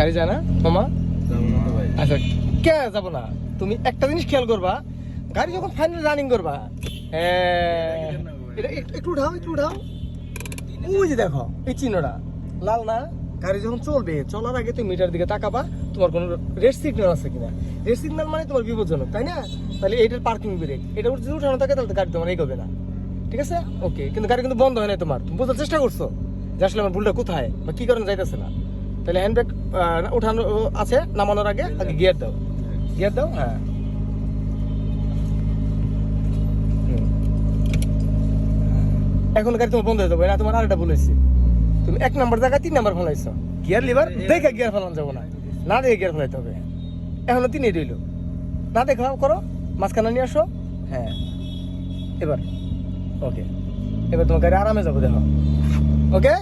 গাড়ি যায় না মামা? আচ্ছা কে যাবো না, তুমি একটা জিনিস খেয়াল করবা, গাড়ি যখন ফাইনাল রানিং করবা, এটা একটু উঠাও, একটু উঠাও, ওই যে দেখো এই চিহ্নটা লাল না, গাড়ি যখন চলবে চলার আগে তুমি মিটার দিকে তাকাবা তোমার কোনো রেড সিগন্যাল আছে কিনা। রেড সিগন্যাল মানে তোমার বিপজ্জনক, তাই না? তাহলে এইটার পার্কিং ব্রেক, এটা যদি উঠানো থাকে তাহলে গাড়ি তোমার এগোবে না, ঠিক আছে? ওকে, কিন্তু গাড়ি কিন্তু বন্ধ হয় না তোমার, তুমি বোঝার চেষ্টা করছো যে আসলে আমার ভুলটা কোথায় বা কি কারণে যাইতেছে না। তাহলে হ্যান্ড ব্রেক উঠানো আছে, নামানোর আগে আগে গিয়ার দাও, গিয়ার দাও, হ্যাঁ। এখন গাড়ি তোমার বন্ধ হয়ে যাবে না, তোমার আরেকটা বলেছি, তুমি 1 নাম্বার জায়গায় 3 নাম্বার ফেলাইছো, গিয়ার লিভার দেখে গিয়ার ফেলানো যাবো না, না দেখে গিয়ার ফেলাইতে হবে। এখনো 3 রইল, না দেখাও করো, মাঝখানে নিয়ে আসো, হ্যাঁ এবার ওকে, এবার তোমার গাড়ি আরামে যাবো, দেখো ওকে।